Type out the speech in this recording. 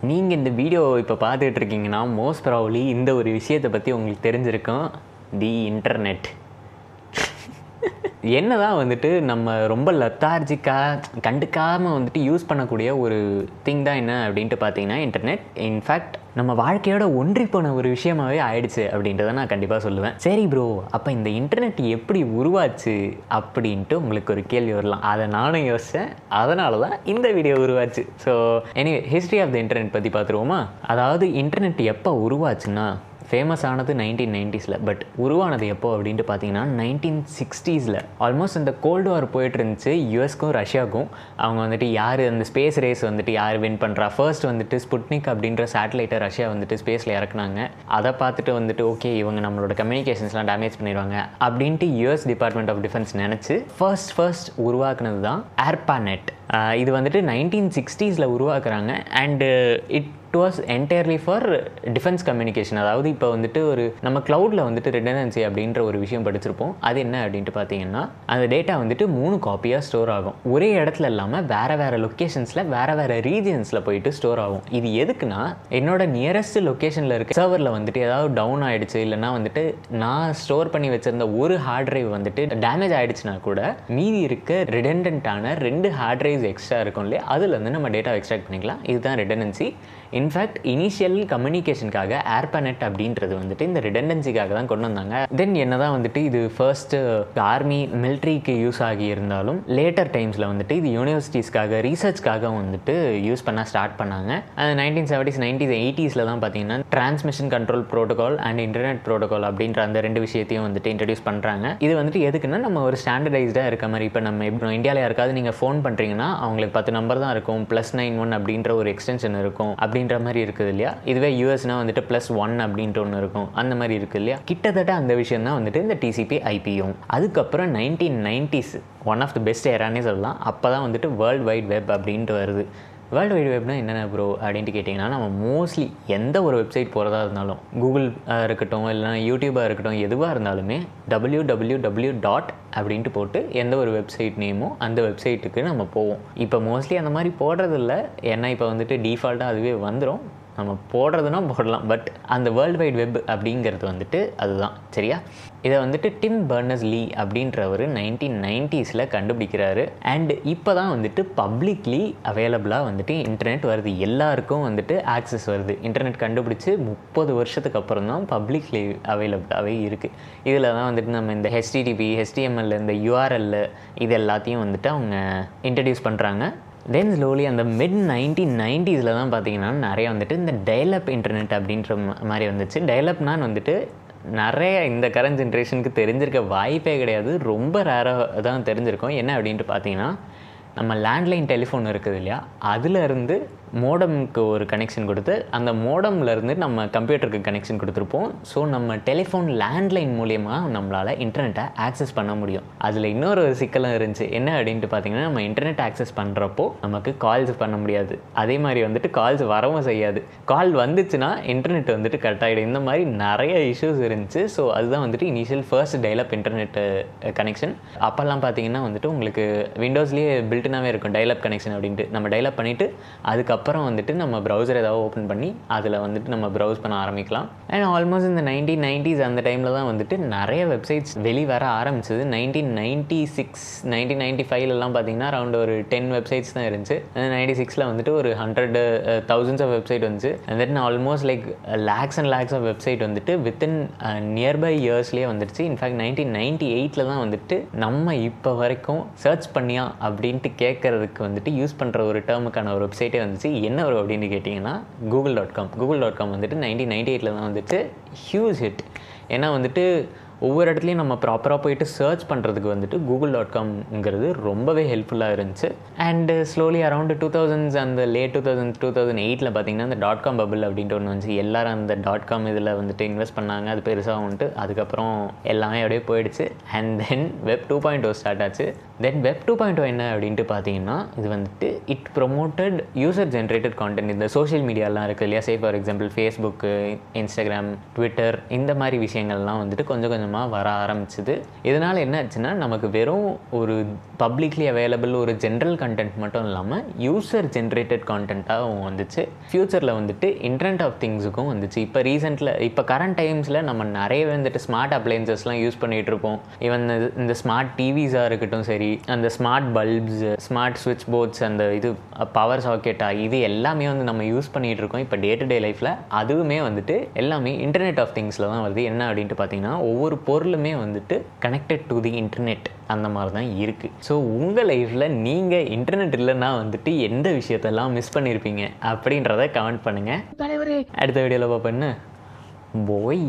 நீங்கள் இந்த வீடியோ இப்போ பார்த்துட்டு இருக்கீங்கன்னா மோஸ்ட் ப்ராபப்லி இந்த ஒரு விஷயத்தை பற்றி உங்களுக்கு தெரிஞ்சிருக்கும். The internet. என்ன தான் வந்துட்டு நம்ம ரொம்ப லெத்தார்ஜிக்காக கண்டுக்காமல் வந்துட்டு யூஸ் பண்ணக்கூடிய ஒரு திங் தான் என்ன அப்படின்ட்டு பார்த்தீங்கன்னா இன்டர்நெட். இன்ஃபேக்ட் நம்ம வாழ்க்கையோட ஒன்றி போன ஒரு விஷயமாகவே ஆயிடுச்சு அப்படின்றத நான் கண்டிப்பாக சொல்லுவேன். சரி ப்ரோ, அப்போ இந்த இன்டர்நெட் எப்படி உருவாச்சு அப்படின்ட்டு உங்களுக்கு ஒரு கேள்வி வரலாம். அதை நானும் யோசித்தேன், அதனால தான் இந்த வீடியோ உருவாச்சு. So anyway, history of the internet பற்றி பார்த்துருவோமா? அதாவது இன்டர்நெட் எப்போ உருவாச்சுன்னா, ஃபேமஸ் ஆனது 1990s, பட் உருவானது எப்போ அப்படின்ட்டு பார்த்தீங்கன்னா 1960s. ஆல்மோஸ்ட் அந்த கோல்டு வார் போயிட்டு இருந்துச்சு யூஎஸ்க்கும் ரஷ்யாவுக்கும். அவங்க வந்துட்டு யார் அந்த ஸ்பேஸ் ரேஸ் வந்துட்டு யார் வின் பண்ணுறா, ஃபர்ஸ்ட் வந்துட்டு ஸ்புட்னிக் அப்படின்ற சேட்டலைட்டை ரஷ்யா வந்துட்டு ஸ்பேஸில் இறக்குனாங்க. அதை பார்த்துட்டு வந்துட்டு ஓகே, இவங்க நம்மளோட கம்யூனிகேஷன்ஸ்லாம் டேமேஜ் பண்ணிடுவாங்க அப்படின்ட்டு யூஎஸ் டிபார்ட்மெண்ட் ஆஃப் டிஃபென்ஸ் நினச்சி ஃபர்ஸ்ட் உருவாக்குனது தான் ஏர்பானெட். இது வந்துட்டு 1960s உருவாக்குறாங்க. And it was entirely for defence communication. அதாவது இப்போ வந்துட்டு ஒரு நம்ம க்ளவுடில் வந்துட்டு ரிடண்டன்சி அப்படின்ற ஒரு விஷயம் படிச்சிருப்போம். அது என்ன அப்படின்ட்டு பார்த்தீங்கன்னா, அந்த டேட்டா வந்துட்டு 3 காப்பியாக ஸ்டோர் ஆகும். ஒரே இடத்துல இல்லாமல் வேறு லொக்கேஷன்ஸில் வேறு ரீஜியன்ஸில் போயிட்டு ஸ்டோர் ஆகும். இது எதுக்குன்னா, என்னோட நியரஸ்ட் லொக்கேஷனில் இருக்க சர்வரில் வந்துட்டு ஏதாவது டவுன் ஆகிடுச்சு, இல்லைனா வந்துட்டு நான் ஸ்டோர் பண்ணி வச்சுருந்த ஒரு ஹார்ட் ட்ரைவ் வந்துட்டு டேமேஜ் ஆகிடுச்சுன்னா கூட மீதி இருக்க ரிடண்டன்ட்டான 2 ஹார்ட் ட்ரைவ்ஸ் எக்ஸ்ட்ரா இருக்கும் இல்லையா, அதில் வந்து நம்ம டேட்டா எக்ஸ்ட்ராக்ட் பண்ணிக்கலாம். இதுதான் ரிடண்டன்சி. இன்ஃபேக்ட் இனிஷியல் கம்யூனிகேஷனுக்காக ஏர்பானெட் அப்படின்றது வந்துட்டு இந்த ரிடண்டன்சிக்காக தான் கொண்டு வந்தாங்க. தென் என்ன தான் வந்துட்டு இது ஃபர்ஸ்ட்டு ஆர்மி மிலிட்ரிக்கு யூஸ் ஆகி இருந்தாலும் லேட்டர் டைம்ஸில் வந்துட்டு இது யூனிவர்சிட்டிஸ்க்காக ரீசர்ச்க்காக வந்துட்டு யூஸ் பண்ண ஸ்டார்ட் பண்ணாங்க. அது 1970s 90s 80s தான் பார்த்தீங்கன்னா transmission control protocol and internet protocol அப்படின்ற அந்த 2 விஷயத்தையும் வந்துட்டு இன்ட்ரடியூஸ் பண்ணுறாங்க. இது வந்துட்டு எதுக்குன்னா, நம்ம ஒரு ஸ்டாண்டர்டைஸ்டாக இருக்க மாதிரி, இப்போ நம்ம இப்போ இந்தியாவில் யாருக்காவது நீங்கள் ஃபோன் பண்ணுறீங்கன்னா அவங்களுக்கு 10 நம்பர் தான் இருக்கும், +91 அப்படின்ற ஒரு எக்ஸ்டென்ஷன் இருக்கும் அப்படின்ற மாதிரி இருக்குது இல்லையா. இதுவே யூஎஸ்னா வந்துட்டு +1 அப்படின்ட்டு ஒன்று இருக்கும், அந்த மாதிரி இருக்குது இல்லையா. கிட்டத்தட்ட அந்த விஷயம் தான் வந்துட்டு இந்த டிசிபி ஐபியும். அதுக்கப்புறம் 1990s one of the best ஏரானே சொல்லலாம். அப்போ தான் வந்துட்டு வேர்ல்டு வைட் வெப் அப்படின்ட்டு வருது. வேர்ல்டு வைட் வெப்னா என்னென்ன ப்ரோ அப்படின்ட்டு கேட்டிங்கன்னா, நம்ம மோஸ்ட்லி எந்த ஒரு வெப்சைட் போகிறதா இருந்தாலும், கூகுள் இருக்கட்டும் இல்லைனா யூடியூபாக இருக்கட்டும், எதுவாக இருந்தாலுமே www. அப்படின்ட்டு போட்டு எந்த ஒரு வெப்சைட் நேமோ அந்த வெப்சைட்டுக்கு நம்ம போவோம். இப்போ மோஸ்ட்லி அந்த மாதிரி போடுறதில்ல, ஏன்னா இப்போ வந்துட்டு டிஃபால்ட்டாக அதுவே வந்துடும். நம்ம போடுறதுனா போடலாம், பட் அந்த வேர்ல்டு வைட் வெப் அப்படிங்கிறது வந்துட்டு அதுதான். சரியா? இதை வந்துட்டு டிம் பெர்னர்ஸ்-லீ அப்படின்றவர் 1990s கண்டுபிடிக்கிறாரு. அண்ட் இப்போ தான் வந்துட்டு பப்ளிக்லி அவைலபிளாக வந்துட்டு இன்டர்நெட் வருது, எல்லாருக்கும் வந்துட்டு ஆக்சஸ் வருது. இன்டர்நெட் கண்டுபிடிச்சி 30 வருஷத்துக்கு அப்புறம் தான் பப்ளிக்லி அவைலபிளாகவே இருக்குது. இதில் தான் வந்துட்டு நம்ம இந்த HTTP HTML இந்த URL இது எல்லாத்தையும் வந்துட்டு அவங்க இன்ட்ரடியூஸ் பண்ணுறாங்க. தென் ஸ்லோலி அந்த mid-1990s தான் பார்த்தீங்கன்னா நிறைய வந்துட்டு இந்த டயலப் இன்டர்நெட் அப்படின்ற மாதிரி வந்துச்சு. டயலப்னான்னு வந்துட்டு நிறைய இந்த கரண்ட் ஜென்ரேஷனுக்கு தெரிஞ்சிருக்க வாய்ப்பே கிடையாது, ரொம்ப ரேராக தான் தெரிஞ்சிருக்கோம். என்ன அப்படின்ட்டு பார்த்தீங்கன்னா, நம்ம லேண்ட்லைன் டெலிஃபோன் இருக்குது இல்லையா, அதிலேருந்து மோடமுக்கு ஒரு கனெக்ஷன் கொடுத்து அந்த மோடம்லேருந்து நம்ம கம்ப்யூட்டருக்கு கனெக்ஷன் கொடுத்துருப்போம். ஸோ நம்ம டெலிஃபோன் லேண்ட்லைன் மூலியமாக நம்மளால் இன்டர்நெட்டை ஆக்சஸ் பண்ண முடியும். அதில் இன்னொரு சிக்கலும் இருந்துச்சு. என்ன அப்படின்ட்டு பார்த்தீங்கன்னா, நம்ம இன்டர்நெட் ஆக்சஸ் பண்ணுறப்போ நமக்கு கால்ஸ் பண்ண முடியாது, அதே மாதிரி வந்துட்டு கால்ஸ் வரவும் செய்யாது. கால் வந்துச்சுன்னா இன்டர்நெட் வந்துட்டு கட் ஆகிடும். இந்த மாதிரி நிறைய இஷ்யூஸ் இருந்துச்சு. ஸோ அதுதான் வந்துட்டு initial first dial-up internet connection. அப்போல்லாம் பார்த்தீங்கன்னா வந்துட்டு உங்களுக்கு விண்டோஸ்லேயே பில்ட்னாகவே இருக்கும் டயலப் கனெக்ஷன் அப்படின்ட்டு. நம்ம டயலப் பண்ணிவிட்டு அதுக்கப்புறம் வந்துட்டு நம்ம ப்ரௌசர் ஏதாவது ஓப்பன் பண்ணி அதில் வந்துட்டு நம்ம ப்ரௌஸ் பண்ண ஆரம்பிக்கலாம். அண்ட் ஆல்மோஸ்ட் இந்த 1990s அந்த டைமில் தான் வந்துட்டு நிறைய வெப்சைட்ஸ் வெளிவர ஆரம்பிச்சது. 1996 1995 பார்த்தீங்கன்னா அரௌண்ட் ஒரு 10 வெப்சைட்ஸ் தான் இருந்துச்சு. 96 வந்துட்டு ஒரு 100,000s ஆஃப் வெப்சைட் வந்துச்சு. And then almost like lakhs and lakhs of website வந்துட்டு வித்தின் நியர்பை இயர்ஸ்லேயே வந்துடுச்சு. இன்ஃபேக்ட் 1998 தான் வந்துட்டு நம்ம இப்போ வரைக்கும் சர்ச் பண்ணியா அப்படின்ட்டு கேட்குறதுக்கு வந்துட்டு யூஸ் பண்ணுற ஒரு டேர்முக்கான ஒரு வெப்சைட்டே வந்துச்சு. என்ன வரும் அப்படின்னு கேட்டிங்கன்னா, google.com வந்துட்டு 1998 தான் வந்துட்டு ஹியூஜ் ஹிட். ஏன்னா வந்துட்டு ஒவ்வொரு இடத்துலையும் நம்ம ப்ராப்பராக போயிட்டு சர்ச் பண்ணுறதுக்கு வந்துட்டு google.comங்கிறது ரொம்பவே ஹெல்ப்ஃபுல்லாக இருந்துச்சு. அண்டு ஸ்லோலி அரௌண்ட் 2000s அந்த லேட் 2008 பார்த்தீங்கன்னா அந்த .com பபிள் அப்படின்ட்டு ஒன்று வந்துச்சு. எல்லோரும் அந்த .com இதில் வந்துட்டு இன்வெஸ்ட் பண்ணாங்க, அது பெருசாக வந்துட்டு அதுக்கப்புறம் எல்லாமே அப்படியே போயிடுச்சு. அண்ட் தென் வெப் 2.0 ஸ்டார்ட் ஆச்சு. தென் வெப் 2.0 என்ன அப்படின்ட்டு பார்த்தீங்கன்னா, இது வந்துட்டு it promoted user generated content. இந்த சோஷியல் மீடியாலாம் இருக்குது இல்லையா, say for example Facebook, Instagram, Twitter, இந்த மாதிரி விஷயங்கள்லாம் வந்துட்டு கொஞ்சம் கொஞ்சமாக வர ஆரம்பிச்சுது. இதனால் என்ன ஆச்சுன்னா, நமக்கு வெறும் ஒரு பப்ளிக்லி அவைலபிள் ஒரு ஜென்ரல் கண்டென்ட் மட்டும் இல்லாமல் யூசர் ஜென்ரேட்டட் கான்டென்ட்டாகவும் வந்துச்சு. ஃப்யூச்சரில் வந்துட்டு இன்டர்நெட் ஆஃப் திங்ஸுக்கும் வந்துச்சு. இப்போ கரண்ட் டைம்ஸில் நம்ம நிறைய வந்துட்டு ஸ்மார்ட் அப்ளையன்சஸ்லாம் யூஸ் பண்ணிகிட்டு இருப்போம். ஈவன் இந்த ஸ்மார்ட் டிவிஸாக இருக்கட்டும் சரி, அந்த ஸ்மார்ட் பல்ப்ஸ், ஸ்மார்ட் ஸ்விட்ச் போர்ட்ஸ், அந்த இது பவர் சாக்கெட்டாக, இது எல்லாமே வந்து நம்ம யூஸ் பண்ணிகிட்டு இருக்கோம் இப்போ டே டு டே லைஃப்பில். அதுவுமே வந்துட்டு எல்லாமே இன்டர்நெட் ஆஃப் திங்ஸில் தான் வருது. என்ன அப்படின்ட்டு பார்த்தீங்கன்னா, ஒவ்வொரு பொருளுமே வந்துட்டு கனெக்டட் டு தி இன்டர்நெட் அந்த மாதிரி தான் இருக்குது. ஸோ உங்கள் லைஃப்பில் நீங்கள் இன்டர்நெட் இல்லைன்னா வந்துட்டு எந்த விஷயத்தெல்லாம் மிஸ் பண்ணியிருப்பீங்க அப்படின்றத கமெண்ட் பண்ணுங்கள். அடுத்த வீடியோவில் பார்ப்பேன்னு போய்